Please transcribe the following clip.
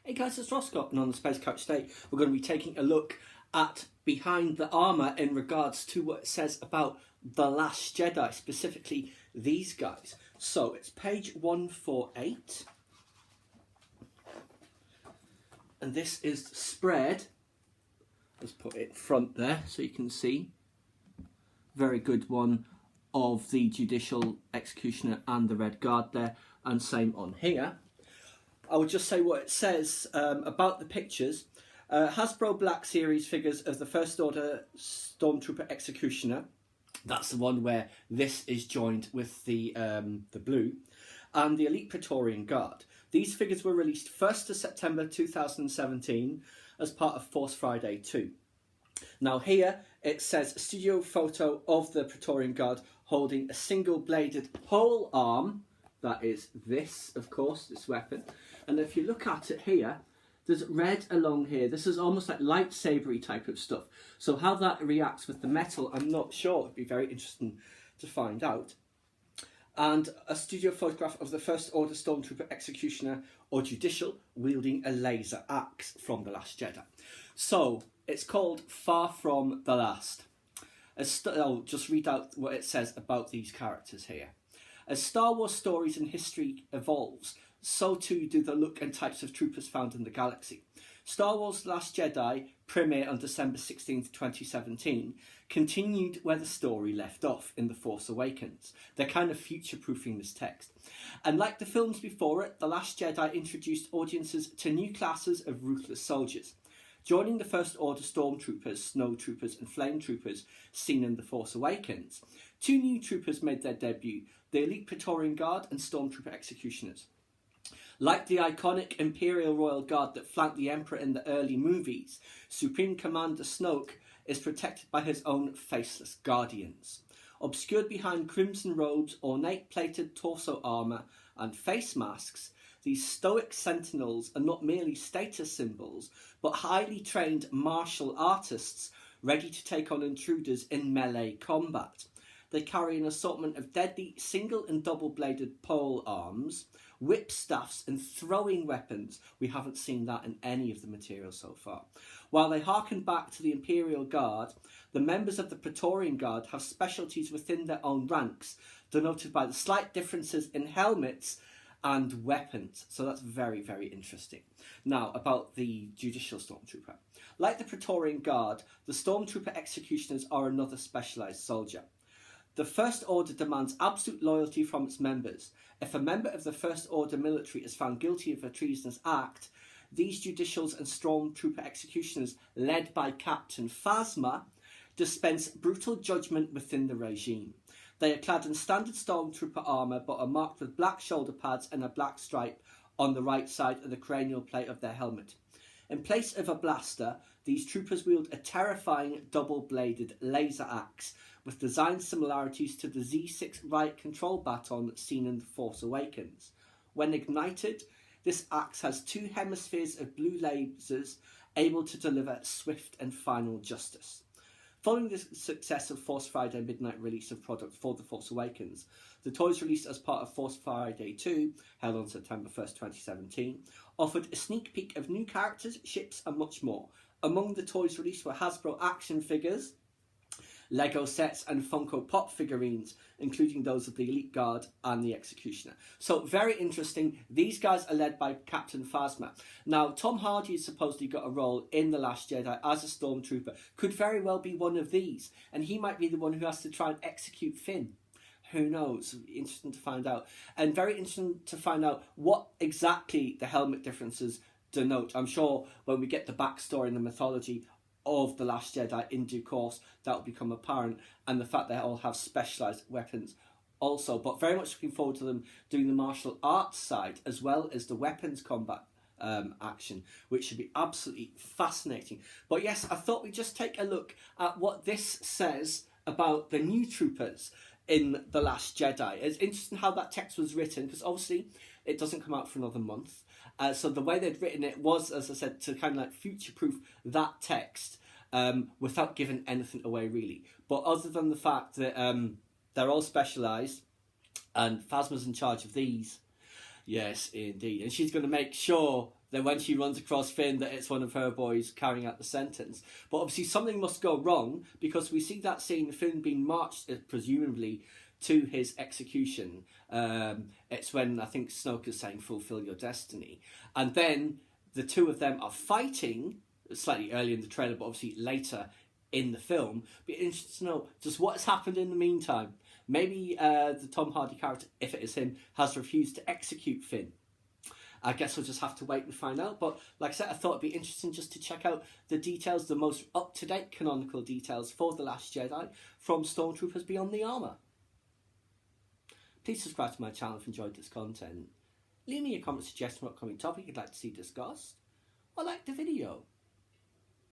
Hey guys, it's Roscott, and on the Space Couch today we're going to be taking a look at behind the armour in regards to what it says about The Last Jedi, specifically these guys. So it's page 148, and this is spread. Let's put it front there so you can see. Very good one of the Judicial Executioner and the Red Guard there, and same on here. I would just say what it says about the pictures. Hasbro Black Series figures of the First Order Stormtrooper Executioner. That's the one where this is joined with the blue. And the Elite Praetorian Guard. These figures were released 1st of September 2017 as part of Force Friday 2. Now here it says studio photo of the Praetorian Guard holding a single-bladed pole arm. That is this, of course, this weapon. And if you look at it here, there's red along here. This is almost like lightsabery type of stuff. So how that reacts with the metal, I'm not sure. It'd be very interesting to find out. And a studio photograph of the First Order Stormtrooper Executioner or Judicial wielding a laser axe from The Last Jedi. So it's called Far From the Last. I'll just read out what it says about these characters here. As Star Wars stories and history evolves, so too do the look and types of troopers found in the galaxy. Star Wars Last Jedi, premiere on December 16th, 2017, continued where the story left off in The Force Awakens. They're kind of future-proofing this text. And like the films before it, The Last Jedi introduced audiences to new classes of ruthless soldiers. Joining the First Order Stormtroopers, Snow Troopers and Flame Troopers seen in The Force Awakens, two new troopers made their debut, the Elite Praetorian Guard and Stormtrooper Executioners. Like the iconic Imperial Royal Guard that flanked the Emperor in the early movies, Supreme Commander Snoke is protected by his own faceless guardians. Obscured behind crimson robes, ornate plated torso armour and face masks, these stoic sentinels are not merely status symbols, but highly trained martial artists ready to take on intruders in melee combat. They carry an assortment of deadly single and double-bladed pole arms, whip staffs and throwing weapons. We haven't seen that in any of the material so far. While they harken back to the Imperial Guard, the members of the Praetorian Guard have specialties within their own ranks, denoted by the slight differences in helmets and weapons. So that's very, very interesting. Now, about the Judicial Stormtrooper. Like the Praetorian Guard, the Stormtrooper Executioners are another specialised soldier. The First Order demands absolute loyalty from its members. If a member of the First Order military is found guilty of a treasonous act, these Judicials and Stormtrooper Executioners, led by Captain Phasma, dispense brutal judgment within the regime. They are clad in standard Stormtrooper armour but are marked with black shoulder pads and a black stripe on the right side of the cranial plate of their helmet. In place of a blaster, these troopers wield a terrifying double-bladed laser axe with design similarities to the Z6 riot control baton seen in The Force Awakens. When ignited, this axe has two hemispheres of blue lasers able to deliver swift and final justice. Following the success of Force Friday midnight release of product for The Force Awakens, the toys released as part of Force Friday 2, held on September 1st, 2017, offered a sneak peek of new characters, ships and much more. Among the toys released were Hasbro action figures, Lego sets and Funko Pop figurines, including those of the Elite Guard and the Executioner. So very interesting. These guys are led by Captain Phasma. Now, Tom Hardy has supposedly got a role in The Last Jedi as a Stormtrooper. Could very well be one of these. And he might be the one who has to try and execute Finn. Who knows? Interesting to find out. And very interesting to find out what exactly the helmet differences denote. I'm sure when we get the backstory and the mythology of The Last Jedi in due course, that will become apparent, and the fact they all have specialised weapons also. But very much looking forward to them doing the martial arts side as well as the weapons combat action, which should be absolutely fascinating. But yes, I thought we'd just take a look at what this says about the new troopers in The Last Jedi. It's interesting how that text was written, because obviously it doesn't come out for another month. So the way they'd written it was, as I said, to kind of like future-proof that text without giving anything away, really. But other than the fact that they're all specialised and Phasma's in charge of these, yes, indeed. And she's going to make sure Then when she runs across Finn, that it's one of her boys carrying out the sentence. But obviously something must go wrong, because we see that scene, Finn being marched, presumably, to his execution. It's when I think Snoke is saying, fulfill your destiny. And then the two of them are fighting, slightly earlier in the trailer, but obviously later in the film. Be interested to know just what has happened in the meantime. Maybe the Tom Hardy character, if it is him, has refused to execute Finn. I guess we'll just have to wait and find out. But like I said, I thought it'd be interesting just to check out the details, the most up-to-date canonical details for The Last Jedi from Stormtroopers Beyond the Armour. Please subscribe to my channel if you enjoyed this content. Leave me a comment suggesting what upcoming topic you'd like to see discussed. Or like the video.